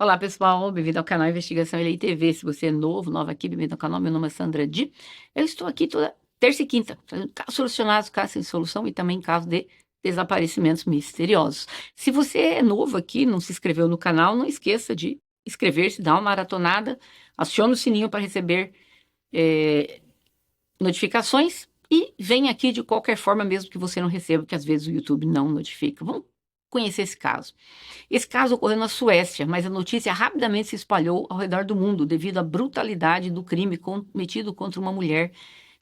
Olá pessoal, bem-vindo ao canal Investigação Elei TV. Se você é novo, nova aqui, bem-vindo ao canal. Meu nome é Sandra Di. Eu estou aqui toda terça e quinta, fazendo casos solucionados, casos sem solução e também casos de desaparecimentos misteriosos. Se você é novo aqui, não se inscreveu no canal, não esqueça de inscrever-se, dar uma maratonada, acione o sininho para receber notificações e vem aqui de qualquer forma, mesmo que você não receba, porque às vezes o YouTube não notifica. Vamos conhecer esse caso. Esse caso ocorreu na Suécia, mas a notícia rapidamente se espalhou ao redor do mundo devido à brutalidade do crime cometido contra uma mulher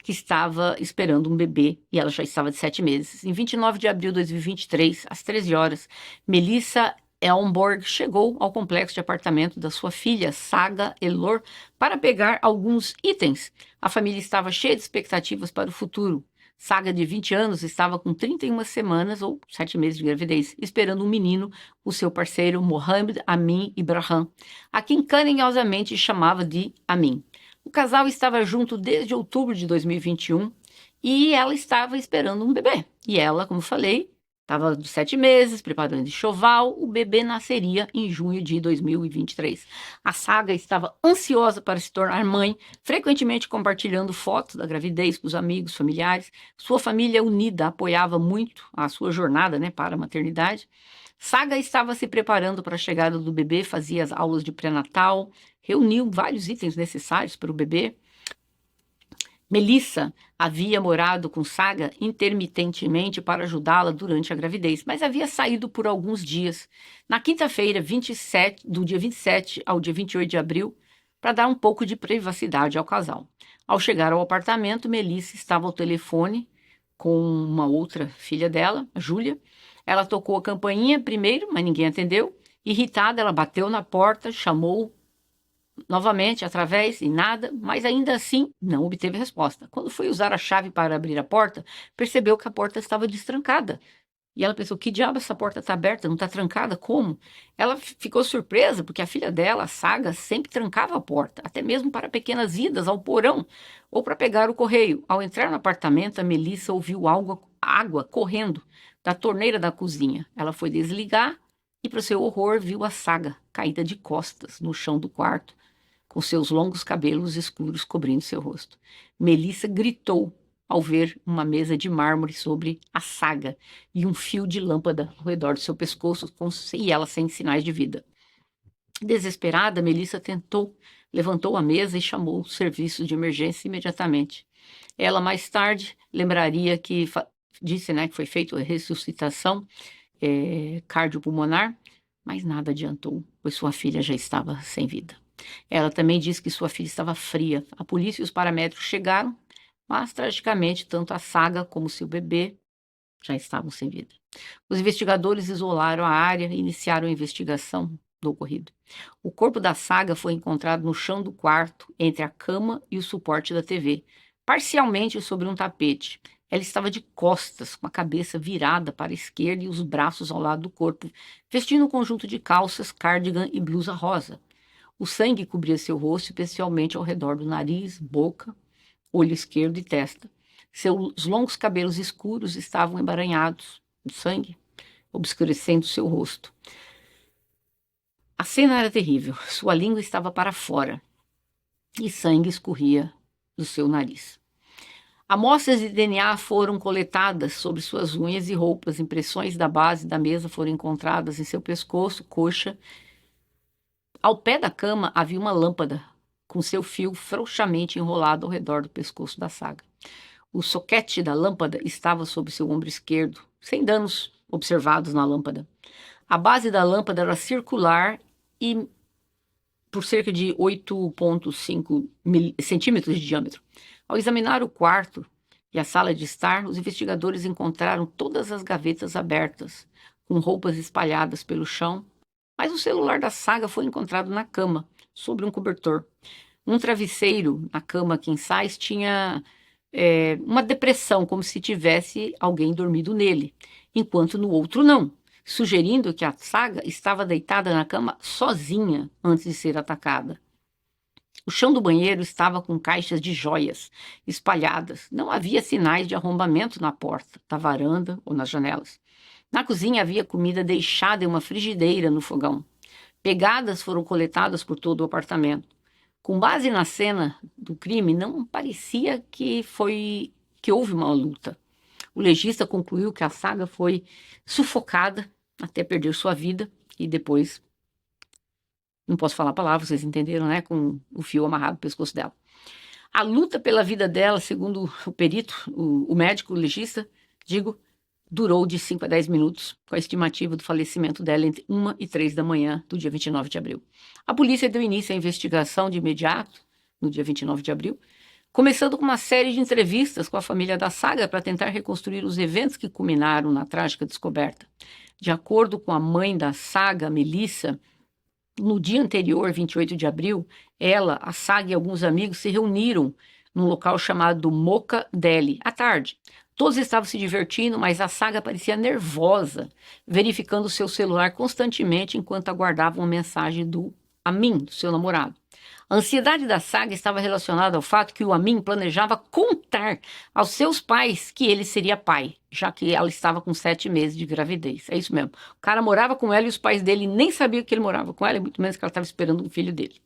que estava esperando um bebê e ela já estava de 7 meses. Em 29 de abril de 2023, às 13 horas, Melissa Elmborg chegou ao complexo de apartamento da sua filha, Saga Elor, para pegar alguns itens. A família estava cheia de expectativas para o futuro. Saga, de 20 anos, estava com 31 semanas ou 7 meses de gravidez, esperando um menino, o seu parceiro Mohamed Amin Ibrahim, a quem carinhosamente chamava de Amin. O casal estava junto desde outubro de 2021 e ela estava esperando um bebê. E ela, como falei, estava de 7 meses, preparando enxoval. O bebê nasceria em junho de 2023. A Saga estava ansiosa para se tornar mãe, frequentemente compartilhando fotos da gravidez com os amigos, familiares. Sua família unida apoiava muito a sua jornada, para a maternidade. Saga estava se preparando para a chegada do bebê, fazia as aulas de pré-natal, reuniu vários itens necessários para o bebê. Melissa havia morado com Saga intermitentemente para ajudá-la durante a gravidez, mas havia saído por alguns dias, na quinta-feira, do dia 27 ao dia 28 de abril, para dar um pouco de privacidade ao casal. Ao chegar ao apartamento, Melissa estava ao telefone com uma outra filha dela, a Júlia. Ela tocou a campainha primeiro, mas ninguém atendeu. Irritada, ela bateu na porta, chamou novamente através e nada, mas ainda assim não obteve resposta. Quando foi usar a chave para abrir a porta, percebeu que a porta estava destrancada. E ela pensou: que diabo, essa porta está aberta, não está trancada? Como? Ela ficou surpresa, porque a filha dela, a Saga, sempre trancava a porta, até mesmo para pequenas idas ao porão ou para pegar o correio. Ao entrar no apartamento, a Melissa ouviu água correndo da torneira da cozinha. Ela foi desligar e, para o seu horror, viu a Saga caída de costas no chão do quarto, com seus longos cabelos escuros cobrindo seu rosto. Melissa gritou ao ver uma mesa de mármore sobre a Saga e um fio de lâmpada ao redor do seu pescoço, e ela sem sinais de vida. Desesperada, Melissa levantou a mesa e chamou o serviço de emergência imediatamente. Ela mais tarde lembraria que disse, que foi feita a ressuscitação cardiopulmonar, mas nada adiantou, pois sua filha já estava sem vida. Ela também disse que sua filha estava fria. A polícia e os paramédicos chegaram, mas tragicamente tanto a Saga como seu bebê já estavam sem vida. Os investigadores isolaram a área e iniciaram a investigação do ocorrido. O corpo da Saga foi encontrado no chão do quarto, entre a cama e o suporte da TV, parcialmente sobre um tapete. Ela estava de costas, com a cabeça virada para a esquerda e os braços ao lado do corpo, vestindo um conjunto de calças, cardigan e blusa rosa. O sangue cobria seu rosto, especialmente ao redor do nariz, boca, olho esquerdo e testa. Seus longos cabelos escuros estavam emaranhados de sangue, obscurecendo seu rosto. A cena era terrível. Sua língua estava para fora e sangue escorria do seu nariz. Amostras de DNA foram coletadas sobre suas unhas e roupas. Impressões da base da mesa foram encontradas em seu pescoço, coxa. Ao pé da cama havia uma lâmpada com seu fio frouxamente enrolado ao redor do pescoço da Saga. O soquete da lâmpada estava sob seu ombro esquerdo, sem danos observados na lâmpada. A base da lâmpada era circular e por cerca de 8,5 centímetros de diâmetro. Ao examinar o quarto e a sala de estar, os investigadores encontraram todas as gavetas abertas, com roupas espalhadas pelo chão, mas o celular da Saga foi encontrado na cama, sobre um cobertor. Um travesseiro na cama king size tinha uma depressão, como se tivesse alguém dormido nele, enquanto no outro não, sugerindo que a Saga estava deitada na cama sozinha antes de ser atacada. O chão do banheiro estava com caixas de joias espalhadas. Não havia sinais de arrombamento na porta, da varanda ou nas janelas. Na cozinha havia comida deixada em uma frigideira no fogão. Pegadas foram coletadas por todo o apartamento. Com base na cena do crime, não parecia que houve uma luta. O legista concluiu que a Saga foi sufocada até perder sua vida e depois, não posso falar a palavra, vocês entenderam, né? Com o fio amarrado no pescoço dela. A luta pela vida dela, segundo o perito, o médico, o legista, durou de 5 a 10 minutos, com a estimativa do falecimento dela entre 1 e 3 da manhã do dia 29 de abril. A polícia deu início à investigação de imediato, no dia 29 de abril, começando com uma série de entrevistas com a família da Saga para tentar reconstruir os eventos que culminaram na trágica descoberta. De acordo com a mãe da Saga, Melissa, no dia anterior, 28 de abril, ela, a Saga e alguns amigos se reuniram num local chamado Mocha Deli, à tarde. Todos estavam se divertindo, mas a Saga parecia nervosa, verificando seu celular constantemente enquanto aguardava uma mensagem do Amin, do seu namorado. A ansiedade da Saga estava relacionada ao fato que o Amin planejava contar aos seus pais que ele seria pai, já que ela estava com 7 meses de gravidez. É isso mesmo. O cara morava com ela e os pais dele nem sabiam que ele morava com ela, e muito menos que ela estava esperando um filho dele.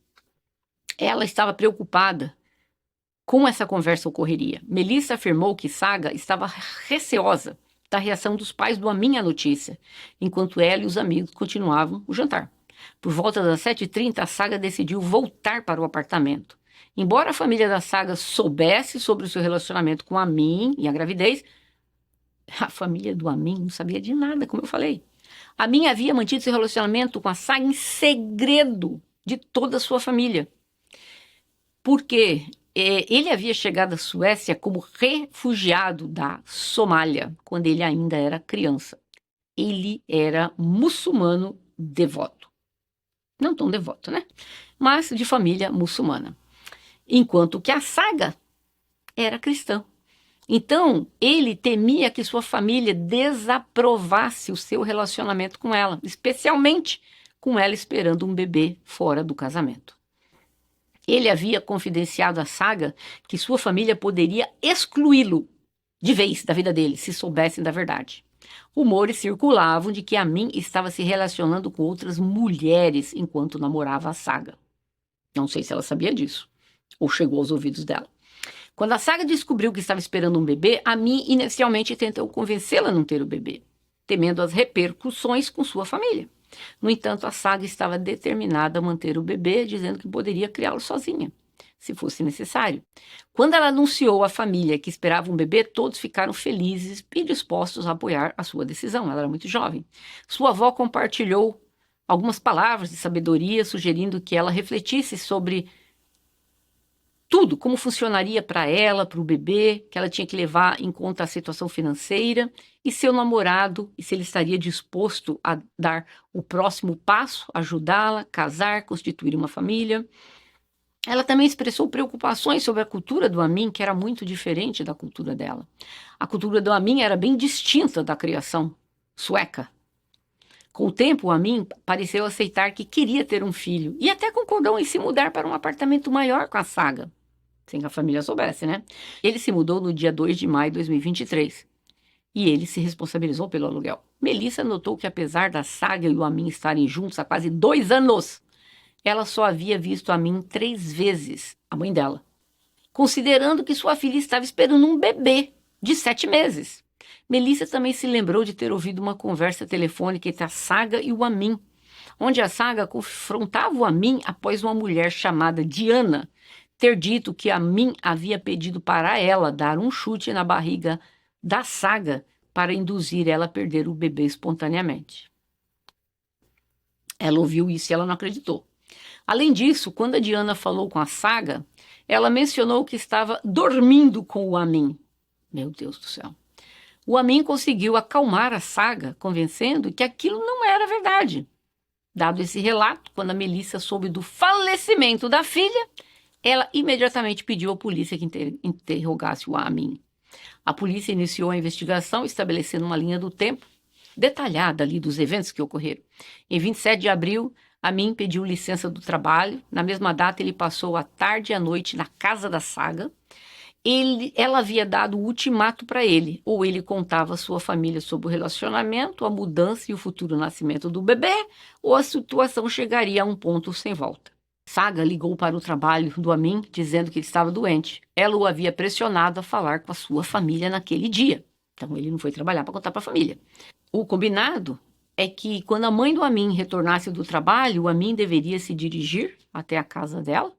Ela estava preocupada como essa conversa ocorreria. Melissa afirmou que Saga estava receosa da reação dos pais do Amin à notícia, enquanto ela e os amigos continuavam o jantar. Por volta das 7h30, a Saga decidiu voltar para o apartamento. Embora a família da Saga soubesse sobre o seu relacionamento com Amin e a gravidez, a família do Amin não sabia de nada, como eu falei. Amin havia mantido seu relacionamento com a Saga em segredo de toda a sua família. Porque ele havia chegado à Suécia como refugiado da Somália, quando ele ainda era criança. Ele era muçulmano devoto. Não tão devoto, né? Mas de família muçulmana. Enquanto que a Saga era cristã. Então, ele temia que sua família desaprovasse o seu relacionamento com ela, especialmente com ela esperando um bebê fora do casamento. Ele havia confidenciado à Saga que sua família poderia excluí-lo de vez da vida dele, se soubessem da verdade. Rumores circulavam de que Amin estava se relacionando com outras mulheres enquanto namorava a Saga. Não sei se ela sabia disso, ou chegou aos ouvidos dela. Quando a Saga descobriu que estava esperando um bebê, Amin inicialmente tentou convencê-la a não ter o bebê, temendo as repercussões com sua família. No entanto, a Saga estava determinada a manter o bebê, dizendo que poderia criá-lo sozinha, se fosse necessário. Quando ela anunciou à família que esperava um bebê, todos ficaram felizes e dispostos a apoiar a sua decisão. Ela era muito jovem. Sua avó compartilhou algumas palavras de sabedoria, sugerindo que ela refletisse sobre tudo, como funcionaria para ela, para o bebê, que ela tinha que levar em conta a situação financeira e seu namorado, e se ele estaria disposto a dar o próximo passo, ajudá-la, casar, constituir uma família. Ela também expressou preocupações sobre a cultura do Amin, que era muito diferente da cultura dela. A cultura do Amin era bem distinta da criação sueca. Com o tempo, o Amin pareceu aceitar que queria ter um filho e até concordou em se mudar para um apartamento maior com a Saga, sem que a família soubesse, né? Ele se mudou no dia 2 de maio de 2023 e ele se responsabilizou pelo aluguel. Melissa notou que apesar da Saga e o Amin estarem juntos há quase 2 anos, ela só havia visto Amin 3 vezes, a mãe dela, considerando que sua filha estava esperando um bebê de 7 meses. Melissa também se lembrou de ter ouvido uma conversa telefônica entre a Saga e o Amin, onde a Saga confrontava o Amin após uma mulher chamada Diana ter dito que Amin havia pedido para ela dar um chute na barriga da Saga para induzir ela a perder o bebê espontaneamente. Ela ouviu isso e ela não acreditou. Além disso, quando a Diana falou com a Saga, ela mencionou que estava dormindo com o Amin. Meu Deus do céu. O Amin conseguiu acalmar a Saga, convencendo que aquilo não era verdade. Dado esse relato, quando a Melissa soube do falecimento da filha, ela imediatamente pediu à polícia que interrogasse o Amin. A polícia iniciou a investigação, estabelecendo uma linha do tempo detalhada ali dos eventos que ocorreram. Em 27 de abril, Amin pediu licença do trabalho. Na mesma data, ele passou a tarde e a noite na casa da Saga. ela havia dado o ultimato para ele. Ou ele contava à sua família sobre o relacionamento, a mudança e o futuro nascimento do bebê, ou a situação chegaria a um ponto sem volta. Saga ligou para o trabalho do Amin dizendo que ele estava doente. Ela o havia pressionado a falar com a sua família naquele dia. Então ele não foi trabalhar para contar para a família. O combinado é que quando a mãe do Amin retornasse do trabalho, o Amin deveria se dirigir até a casa dela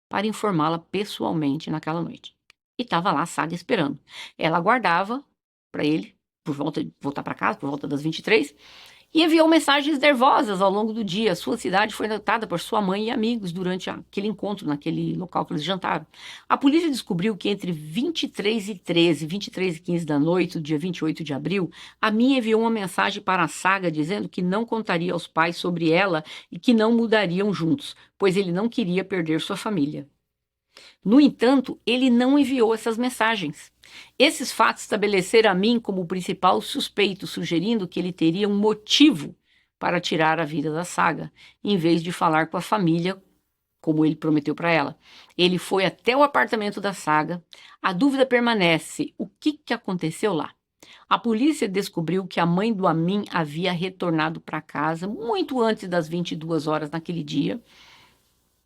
para informá-la pessoalmente naquela noite. E estava lá a Saga esperando. Ela aguardava para ele voltar para casa por volta das 23 e enviou mensagens nervosas ao longo do dia. Sua ansiedade foi notada por sua mãe e amigos durante aquele encontro, naquele local que eles jantaram. A polícia descobriu que entre 23 e 15 da noite, do dia 28 de abril, a Minha enviou uma mensagem para a Saga dizendo que não contaria aos pais sobre ela e que não mudariam juntos, pois ele não queria perder sua família. No entanto, ele não enviou essas mensagens. Esses fatos estabeleceram a mim como o principal suspeito, sugerindo que ele teria um motivo para tirar a vida da Saga, em vez de falar com a família, como ele prometeu para ela. Ele foi até o apartamento da Saga. A dúvida permanece: o que aconteceu lá? A polícia descobriu que a mãe do Amin havia retornado para casa muito antes das 22 horas naquele dia.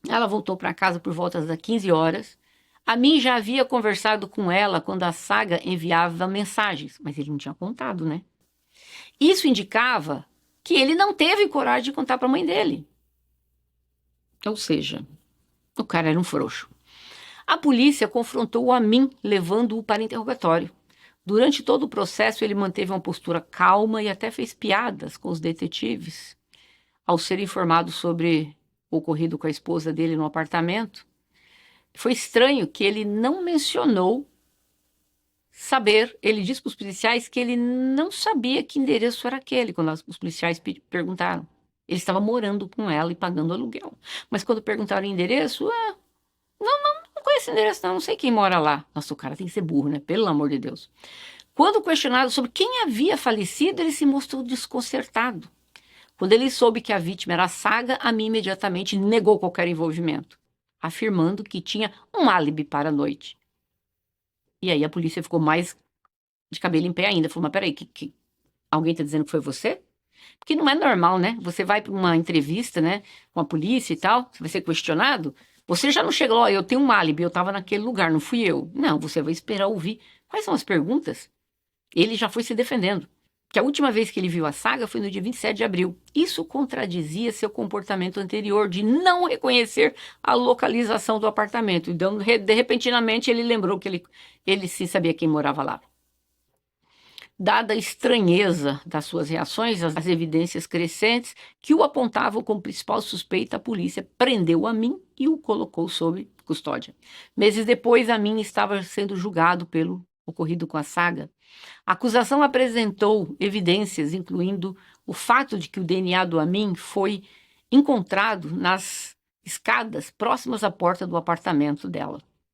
Ela voltou para casa por volta das 15 horas. Amin já havia conversado com ela quando a Saga enviava mensagens, mas ele não tinha contado, né? Isso indicava que ele não teve coragem de contar para a mãe dele. Ou seja, o cara era um frouxo. A polícia confrontou o Amin, levando-o para interrogatório. Durante todo o processo, ele manteve uma postura calma e até fez piadas com os detetives. Ao ser informado sobre o ocorrido com a esposa dele no apartamento, foi estranho que ele não mencionou saber. Ele disse para os policiais que ele não sabia que endereço era aquele, quando os policiais perguntaram. Ele estava morando com ela e pagando aluguel. Mas quando perguntaram o endereço, não conheço o endereço, não sei quem mora lá. Nossa, o cara tem que ser burro, né? Pelo amor de Deus. Quando questionado sobre quem havia falecido, ele se mostrou desconcertado. Quando ele soube que a vítima era a Saga, a mim imediatamente negou qualquer envolvimento, afirmando que tinha um álibi para a noite. E aí a polícia ficou mais de cabelo em pé ainda. Falou, mas peraí, alguém está dizendo que foi você? Porque não é normal, né? Você vai para uma entrevista, né, com a polícia e tal, você vai ser questionado, você já não chega lá, eu tenho um álibi, eu estava naquele lugar, não fui eu. Não, você vai esperar ouvir. Quais são as perguntas? Ele já foi se defendendo. Que a última vez que ele viu a Saga foi no dia 27 de abril. Isso contradizia seu comportamento anterior de não reconhecer a localização do apartamento. Então, repentinamente, ele lembrou que ele sim sabia quem morava lá. Dada a estranheza das suas reações, as evidências crescentes que o apontavam como principal suspeito, a polícia prendeu Amin e o colocou sob custódia. Meses depois, Amin estava sendo julgado pelo ocorrido com a Saga. A acusação apresentou evidências, incluindo o fato de que o DNA do Amin foi encontrado nas escadas próximas à porta do apartamento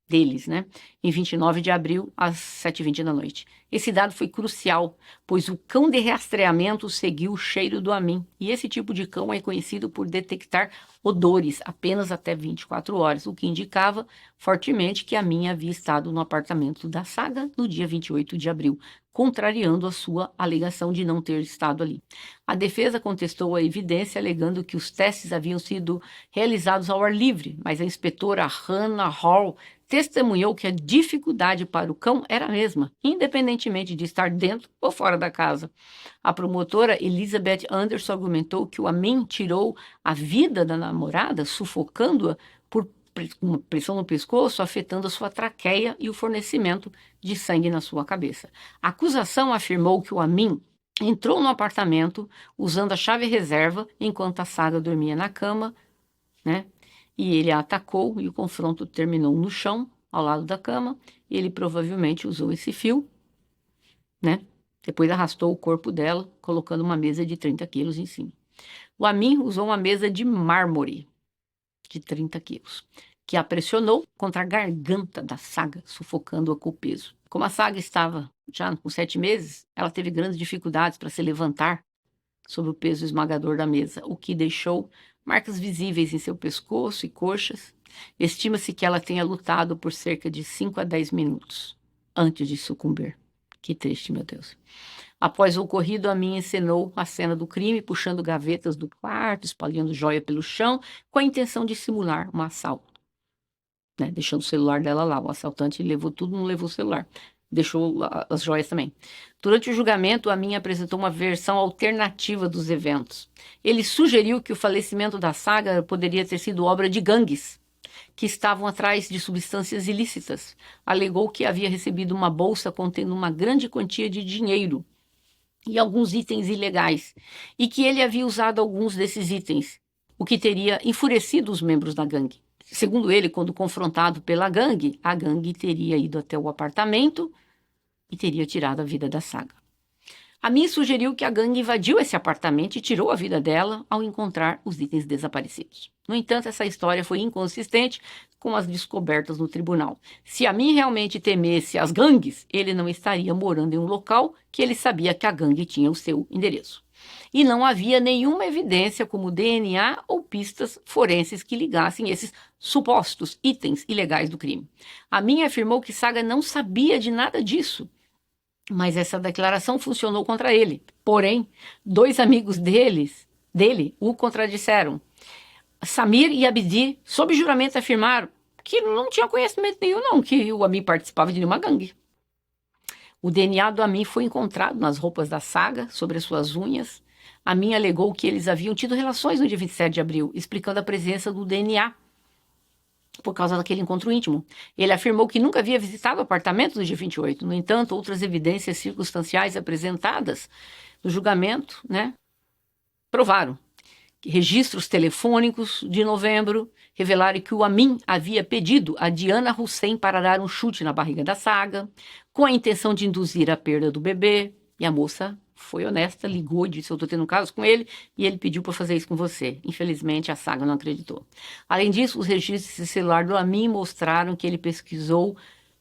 deles, né? Em 29 de abril, às 7h20 da noite. Esse dado foi crucial, pois o cão de rastreamento seguiu o cheiro do Amin, e esse tipo de cão é conhecido por detectar odores apenas até 24 horas, o que indicava fortemente que Amin havia estado no apartamento da Saga no dia 28 de abril, contrariando a sua alegação de não ter estado ali. A defesa contestou a evidência, alegando que os testes haviam sido realizados ao ar livre, mas a inspetora Hannah Hall testemunhou que a dificuldade para o cão era a mesma, independentemente de estar dentro ou fora da casa. A promotora Elizabeth Anderson argumentou que o Amin tirou a vida da namorada, sufocando-a por uma pressão no pescoço, afetando a sua traqueia e o fornecimento de sangue na sua cabeça. A acusação afirmou que o Amin entrou no apartamento usando a chave reserva enquanto a Saga dormia na cama, né? E ele a atacou e o confronto terminou no chão, ao lado da cama. E ele provavelmente usou esse fio, né? Depois arrastou o corpo dela, colocando uma mesa de 30 quilos em cima. O Amin usou uma mesa de mármore de 30 quilos, que a pressionou contra a garganta da Saga, sufocando-a com o peso. Como a Saga estava já com 7 meses, ela teve grandes dificuldades para se levantar sob o peso esmagador da mesa, o que deixou marcas visíveis em seu pescoço e coxas. Estima-se que ela tenha lutado por cerca de 5 a 10 minutos antes de sucumbir. Que triste, meu Deus. Após o ocorrido, a minha encenou a cena do crime, puxando gavetas do quarto, espalhando joia pelo chão, com a intenção de simular um assalto, né? Deixando o celular dela lá. O assaltante levou tudo, não levou o celular. Deixou as joias também. Durante o julgamento, a minha apresentou uma versão alternativa dos eventos. Ele sugeriu que o falecimento da Saga poderia ter sido obra de gangues que estavam atrás de substâncias ilícitas. Alegou que havia recebido uma bolsa contendo uma grande quantia de dinheiro e alguns itens ilegais, e que ele havia usado alguns desses itens, o que teria enfurecido os membros da gangue. Segundo ele, quando confrontado pela gangue, a gangue teria ido até o apartamento e teria tirado a vida da Saga. A mim sugeriu que a gangue invadiu esse apartamento e tirou a vida dela ao encontrar os itens desaparecidos. No entanto, essa história foi inconsistente com as descobertas no tribunal. Se a mim realmente temesse as gangues, ele não estaria morando em um local que ele sabia que a gangue tinha o seu endereço. E não havia nenhuma evidência como DNA ou pistas forenses que ligassem esses supostos itens ilegais do crime. A mim afirmou que Saga não sabia de nada disso, mas essa declaração funcionou contra ele. Porém, 2 amigos dele o contradisseram. Samir e Abdi, sob juramento, afirmaram que não tinha conhecimento nenhum, não, que o Amin participava de nenhuma gangue. O DNA do Amin foi encontrado nas roupas da Saga, sobre as suas unhas. Amin alegou que eles haviam tido relações no dia 27 de abril, explicando a presença do DNA por causa daquele encontro íntimo. Ele afirmou que nunca havia visitado o apartamento no dia 28. No entanto, outras evidências circunstanciais apresentadas no julgamento, né, provaram que registros telefônicos de novembro revelaram que o Amin havia pedido a Diana Hussein para dar um chute na barriga da Saga, com a intenção de induzir a perda do bebê, e a moça foi honesta, ligou e disse: eu estou tendo um caso com ele e ele pediu para fazer isso com você. Infelizmente, a Saga não acreditou. Além disso, os registros de celular do Amin mostraram que ele pesquisou: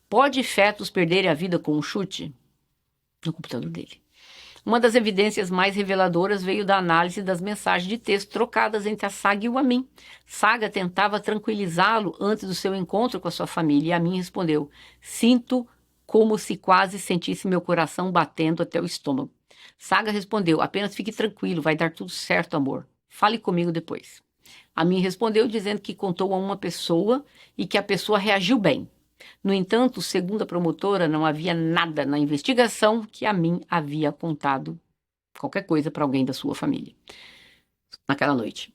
pode fetos perderem a vida com um chute? No computador dele. Uma das evidências mais reveladoras veio da análise das mensagens de texto trocadas entre a Saga e o Amin. Saga tentava tranquilizá-lo antes do seu encontro com a sua família e Amin respondeu: sinto como se quase sentisse meu coração batendo até o estômago. Saga respondeu: apenas fique tranquilo, vai dar tudo certo, amor. Fale comigo depois. Amin respondeu dizendo que contou a uma pessoa e que a pessoa reagiu bem. No entanto, segundo a promotora, não havia nada na investigação que Amin havia contado qualquer coisa para alguém da sua família naquela noite.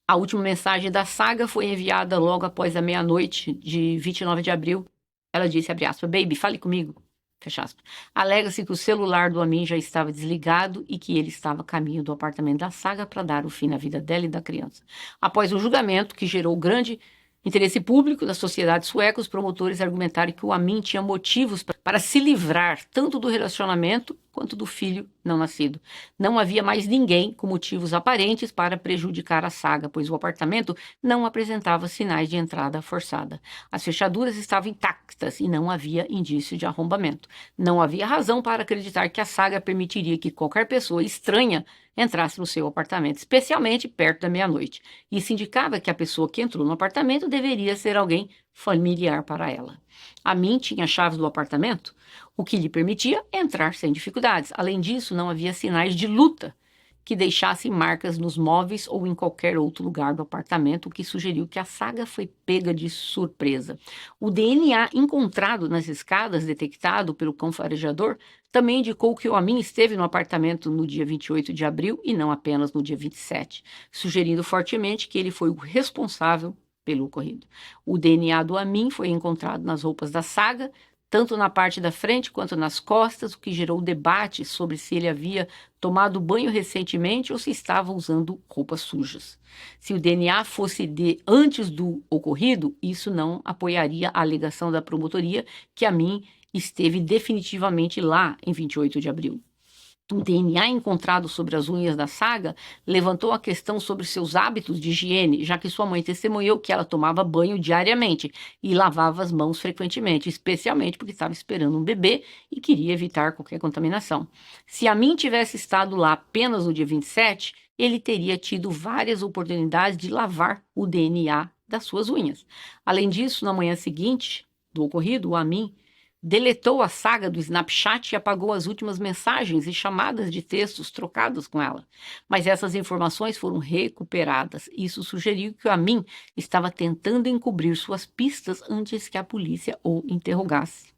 A última mensagem da Saga foi enviada logo após a meia-noite de 29 de abril. Ela disse, abre aspas, baby, fale comigo. Fecha aspas. Alega-se que o celular do Amin já estava desligado e que ele estava a caminho do apartamento da Saga para dar o fim na vida dela e da criança. Após o julgamento, que gerou grande interesse público da sociedade sueca, os promotores argumentaram que o Amin tinha motivos para se livrar tanto do relacionamento quanto do filho não nascido. Não havia mais ninguém com motivos aparentes para prejudicar a Saga, pois o apartamento não apresentava sinais de entrada forçada. As fechaduras estavam intactas e não havia indício de arrombamento. Não havia razão para acreditar que a Saga permitiria que qualquer pessoa estranha entrasse no seu apartamento, especialmente perto da meia-noite. Isso indicava que a pessoa que entrou no apartamento deveria ser alguém familiar para ela. Amin tinha chaves do apartamento, o que lhe permitia entrar sem dificuldades. Além disso, não havia sinais de luta que deixassem marcas nos móveis ou em qualquer outro lugar do apartamento, o que sugeriu que a Saga foi pega de surpresa. O DNA encontrado nas escadas, detectado pelo cão farejador, também indicou que o Amin esteve no apartamento no dia 28 de abril e não apenas no dia 27, sugerindo fortemente que ele foi o responsável pelo ocorrido. O DNA do Amin foi encontrado nas roupas da Saga, tanto na parte da frente quanto nas costas, o que gerou debate sobre se ele havia tomado banho recentemente ou se estava usando roupas sujas. Se o DNA fosse de antes do ocorrido, isso não apoiaria a alegação da promotoria que Amin esteve definitivamente lá em 28 de abril. O DNA encontrado sobre as unhas da Saga levantou a questão sobre seus hábitos de higiene, já que sua mãe testemunhou que ela tomava banho diariamente e lavava as mãos frequentemente, especialmente porque estava esperando um bebê e queria evitar qualquer contaminação. Se Amin tivesse estado lá apenas no dia 27, ele teria tido várias oportunidades de lavar o DNA das suas unhas. Além disso, na manhã seguinte do ocorrido, o Amin deletou a Saga do Snapchat e apagou as últimas mensagens e chamadas de textos trocadas com ela. Mas essas informações foram recuperadas. Isso sugeriu que o Amin estava tentando encobrir suas pistas antes que a polícia o interrogasse.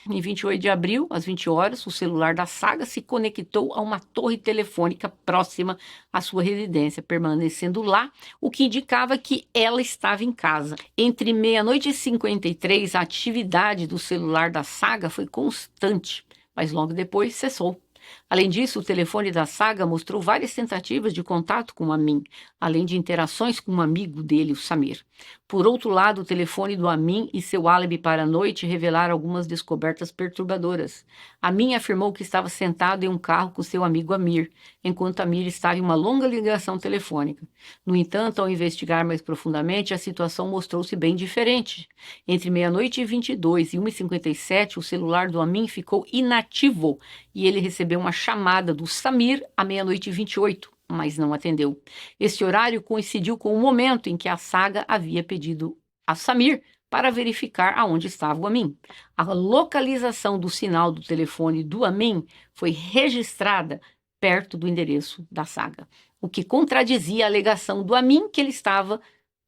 Em 28 de abril, às 20 horas, o celular da Saga se conectou a uma torre telefônica próxima à sua residência, permanecendo lá, o que indicava que ela estava em casa. Entre meia-noite e 53, a atividade do celular da Saga foi constante, mas logo depois cessou. Além disso, o telefone da Saga mostrou várias tentativas de contato com o Amin, além de interações com um amigo dele, o Samir. Por outro lado, o telefone do Amin e seu álibi para a noite revelaram algumas descobertas perturbadoras. Amin afirmou que estava sentado em um carro com seu amigo Amir, enquanto Amir estava em uma longa ligação telefônica. No entanto, ao investigar mais profundamente, a situação mostrou-se bem diferente. Entre meia-noite e 22 e 1h57, o celular do Amin ficou inativo e ele recebeu uma chamada do Samir à meia-noite e 28, mas não atendeu. Esse horário coincidiu com o momento em que a Saga havia pedido a Samir para verificar aonde estava o Amin. A localização do sinal do telefone do Amin foi registrada perto do endereço da Saga, o que contradizia a alegação do Amin que ele estava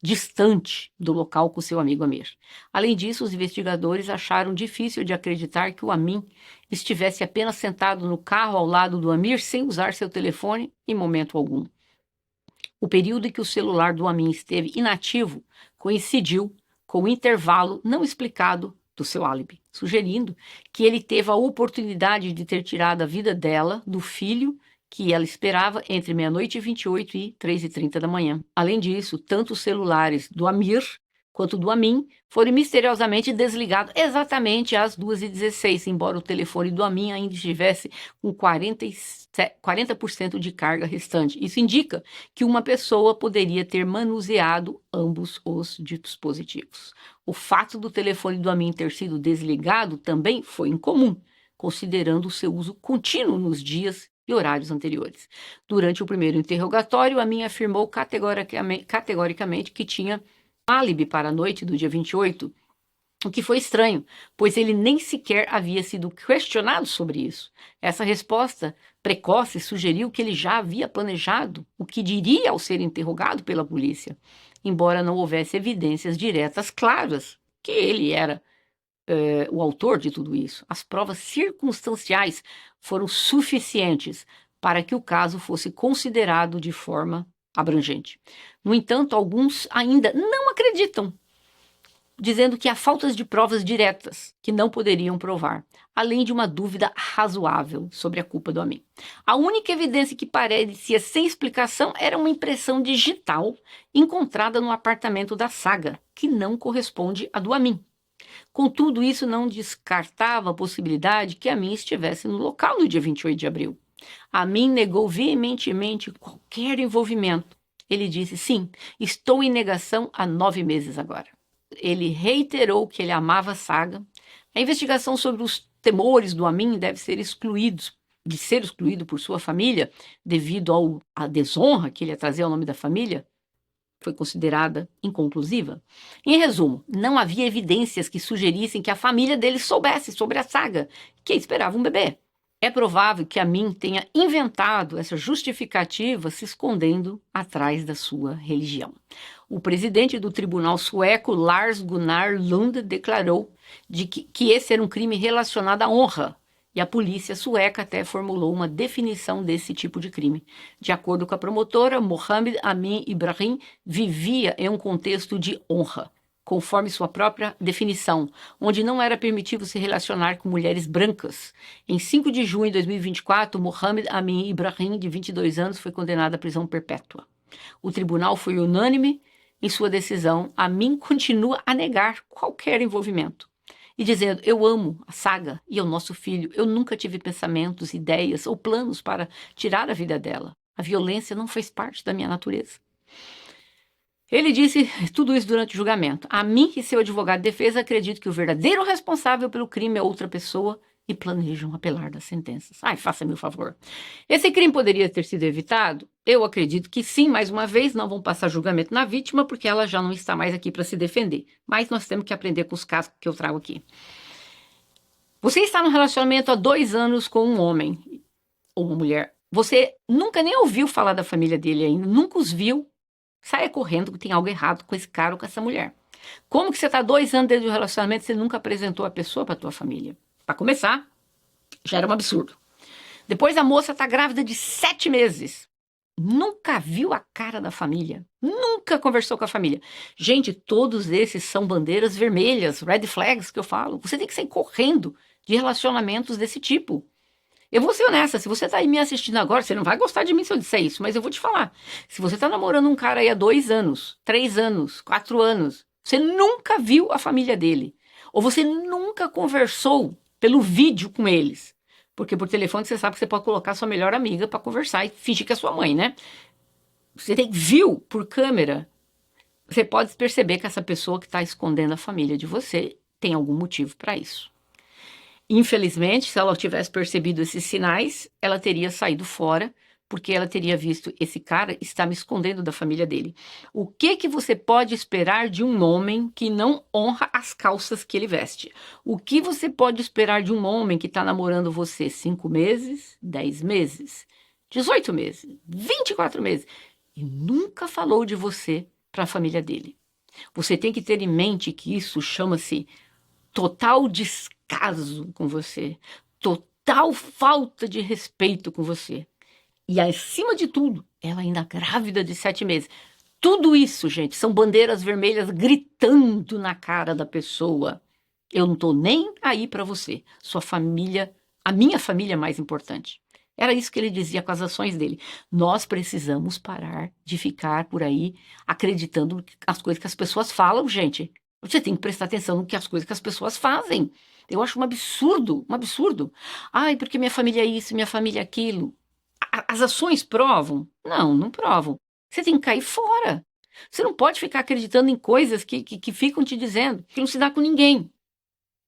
distante do local com seu amigo Amir. Além disso, os investigadores acharam difícil de acreditar que o Amin estivesse apenas sentado no carro ao lado do Amir sem usar seu telefone em momento algum. O período em que o celular do Amin esteve inativo coincidiu com o intervalo não explicado do seu álibi, sugerindo que ele teve a oportunidade de ter tirado a vida dela, do filho que ela esperava entre meia-noite e 28 e 3h30 da manhã. Além disso, tanto os celulares do Amir quanto do Amin foram misteriosamente desligados exatamente às 2h16, embora o telefone do Amin ainda estivesse com 40% de carga restante. Isso indica que uma pessoa poderia ter manuseado ambos os dispositivos. O fato do telefone do Amin ter sido desligado também foi incomum, considerando o seu uso contínuo nos dias e horários anteriores. Durante o primeiro interrogatório, Amin afirmou categoricamente que tinha álibi para a noite do dia 28, o que foi estranho, pois ele nem sequer havia sido questionado sobre isso. Essa resposta precoce sugeriu que ele já havia planejado o que diria ao ser interrogado pela polícia, embora não houvesse evidências diretas claras que ele era o autor de tudo isso. As provas circunstanciais foram suficientes para que o caso fosse considerado de forma abrangente. No entanto, alguns ainda não acreditam, dizendo que há faltas de provas diretas que não poderiam provar, além de uma dúvida razoável sobre a culpa do Amin. A única evidência que parecia sem explicação era uma impressão digital encontrada no apartamento da Saga, que não corresponde à do Amin. Contudo, isso não descartava a possibilidade que Amin estivesse no local no dia 28 de abril. Amin negou veementemente qualquer envolvimento. Ele disse, sim, estou em negação há 9 meses agora. Ele reiterou que ele amava a Saga. A investigação sobre os temores do Amin deve ser excluído por sua família, devido à desonra que ele ia trazer ao nome da família, foi considerada inconclusiva. Em resumo, não havia evidências que sugerissem que a família dele soubesse sobre a Saga, que esperava um bebê. É provável que Amin tenha inventado essa justificativa se escondendo atrás da sua religião. O presidente do tribunal sueco, Lars Gunnar Lund, declarou que esse era um crime relacionado à honra, e a polícia sueca até formulou uma definição desse tipo de crime. De acordo com a promotora, Mohammed Amin Ibrahim vivia em um contexto de honra, conforme sua própria definição, onde não era permitido se relacionar com mulheres brancas. Em 5 de junho de 2024, Mohammed Amin Ibrahim, de 22 anos, foi condenado à prisão perpétua. O tribunal foi unânime em sua decisão. Amin continua a negar qualquer envolvimento e dizendo, eu amo a Saga e o nosso filho, eu nunca tive pensamentos, ideias ou planos para tirar a vida dela. A violência não fez parte da minha natureza. Ele disse tudo isso durante o julgamento. Amin e seu advogado de defesa acreditam que o verdadeiro responsável pelo crime é outra pessoa e planejam apelar das sentenças. Ai, faça-me o favor. Esse crime poderia ter sido evitado? Eu acredito que sim, mais uma vez, não vão passar julgamento na vítima, porque ela já não está mais aqui para se defender. Mas nós temos que aprender com os casos que eu trago aqui. Você está num relacionamento há 2 anos com um homem ou uma mulher. Você nunca nem ouviu falar da família dele ainda, nunca os viu. Saia correndo que tem algo errado com esse cara ou com essa mulher. Como que você está 2 anos dentro do relacionamento e você nunca apresentou a pessoa para tua família? Para começar, já era um absurdo. Depois a moça está grávida de 7 meses. Nunca viu a cara da família. Nunca conversou com a família. Gente, todos esses são bandeiras vermelhas, red flags que eu falo. Você tem que sair correndo de relacionamentos desse tipo. Eu vou ser honesta, se você tá aí me assistindo agora, você não vai gostar de mim se eu disser isso, mas eu vou te falar. Se você tá namorando um cara aí há 2 anos, 3 anos, 4 anos, você nunca viu a família dele. Ou você nunca conversou pelo vídeo com eles. Porque por telefone você sabe que você pode colocar sua melhor amiga para conversar e fingir que é sua mãe, né? Você viu por câmera, você pode perceber que essa pessoa que está escondendo a família de você tem algum motivo para isso. Infelizmente, se ela tivesse percebido esses sinais, ela teria saído fora, porque ela teria visto esse cara está me escondendo da família dele. O que que você pode esperar de um homem que não honra as calças que ele veste? O que você pode esperar de um homem que está namorando você 5 meses, 10 meses, 18 meses, 24 meses e nunca falou de você para a família dele? Você tem que ter em mente que isso chama-se total descaso com você, total falta de respeito com você. E acima de tudo, ela ainda grávida de 7 meses. Tudo isso, gente, são bandeiras vermelhas gritando na cara da pessoa. Eu não tô nem aí para você. Sua família, a minha família é mais importante. Era isso que ele dizia com as ações dele. Nós precisamos parar de ficar por aí acreditando nas coisas que as pessoas falam, gente. Você tem que prestar atenção no que as coisas que as pessoas fazem. Eu acho um absurdo, um absurdo. Ai, porque minha família é isso, minha família é aquilo. As ações provam? Não, não provam. Você tem que cair fora. Você não pode ficar acreditando em coisas que ficam te dizendo que não se dá com ninguém.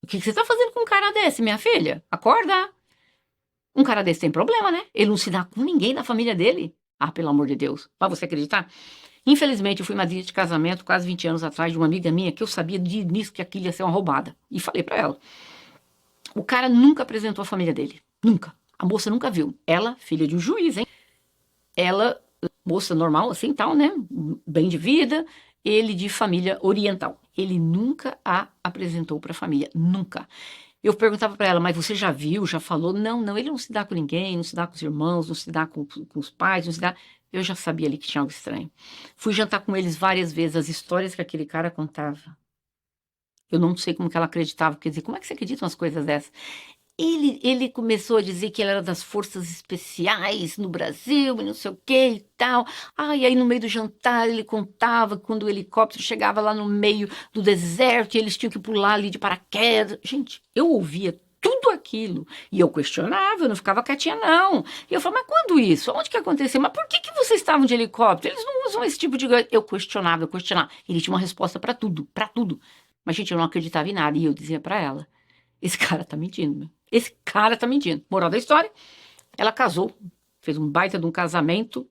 O que você está fazendo com um cara desse, minha filha? Acorda. Um cara desse tem problema, né? Ele não se dá com ninguém da família dele. Ah, pelo amor de Deus. Vai você acreditar? Infelizmente, eu fui madrinha de casamento quase 20 anos atrás de uma amiga minha que eu sabia de início que aquilo ia ser uma roubada. E falei pra ela. O cara nunca apresentou a família dele. Nunca. A moça nunca viu. Ela, filha de um juiz, hein? Ela, moça normal, assim, tal, né? Bem de vida. Ele de família oriental. Ele nunca a apresentou pra família. Nunca. Eu perguntava pra ela, mas você já viu, já falou? Não, não, ele não se dá com ninguém, não se dá com os irmãos, não se dá com os pais, não se dá... Eu já sabia ali que tinha algo estranho. Fui jantar com eles várias vezes, as histórias que aquele cara contava. Eu não sei como que ela acreditava, quer dizer, como é que você acredita umas coisas dessas? Ele começou a dizer que ele era das forças especiais no Brasil e não sei o que e tal. Ah, e aí no meio do jantar ele contava que quando o helicóptero chegava lá no meio do deserto e eles tinham que pular ali de paraquedas. Gente, eu ouvia tudo aquilo e eu questionava, eu não ficava quietinha não. E eu falava, mas quando isso? Onde que aconteceu? Mas por que que vocês estavam de helicóptero? Eles não usam esse tipo de... Eu questionava, eu questionava. Ele tinha uma resposta para tudo, para tudo. Mas, gente, eu não acreditava em nada e eu dizia para ela, esse cara tá mentindo, meu. Esse cara tá mentindo. Moral da história, ela casou, fez um baita de um casamento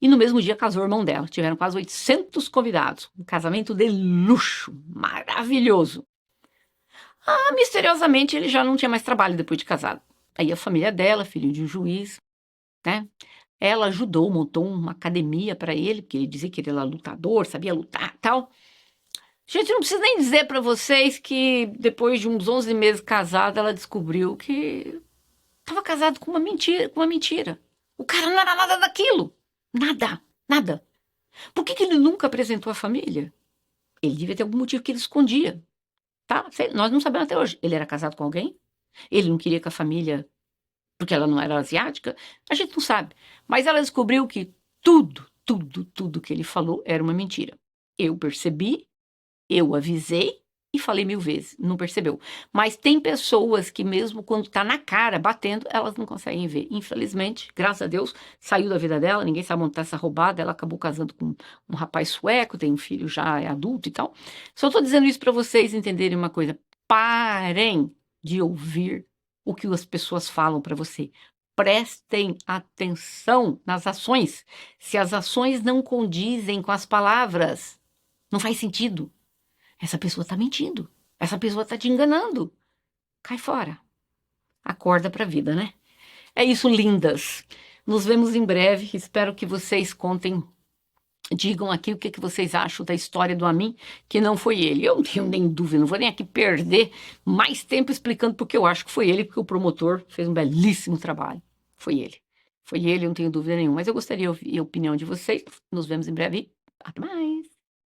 e no mesmo dia casou o irmão dela. Tiveram quase 800 convidados. Um casamento de luxo, maravilhoso. Ah, misteriosamente ele já não tinha mais trabalho depois de casado. Aí a família dela, filho de um juiz, né? Ela ajudou, montou uma academia para ele, porque ele dizia que ele era lutador, sabia lutar e tal. Gente, não preciso nem dizer pra vocês que depois de uns 11 meses casada, ela descobriu que estava casado com uma mentira, com uma mentira. O cara não era nada daquilo. Nada, nada. Por que que ele nunca apresentou a família? Ele devia ter algum motivo que ele escondia, tá? Nós não sabemos até hoje. Ele era casado com alguém? Ele não queria que a família, porque ela não era asiática? A gente não sabe. Mas ela descobriu que tudo que ele falou era uma mentira. Eu percebi. Eu avisei e falei 1000 vezes, não percebeu. Mas tem pessoas que mesmo quando tá na cara, batendo, elas não conseguem ver. Infelizmente, graças a Deus, saiu da vida dela, ninguém sabe montar essa roubada, ela acabou casando com um rapaz sueco, tem um filho já, é adulto e tal. Só tô dizendo isso para vocês entenderem uma coisa, parem de ouvir o que as pessoas falam para você. Prestem atenção nas ações. Se as ações não condizem com as palavras, não faz sentido. Essa pessoa está mentindo. Essa pessoa está te enganando. Cai fora. Acorda para a vida, né? É isso, lindas. Nos vemos em breve. Espero que vocês digam aqui o que vocês acham da história do Amin, que não foi ele. Eu não tenho nem dúvida, não vou nem aqui perder mais tempo explicando porque eu acho que foi ele, porque o promotor fez um belíssimo trabalho. Foi ele. Foi ele, eu não tenho dúvida nenhuma. Mas eu gostaria de ouvir a opinião de vocês. Nos vemos em breve. Até mais.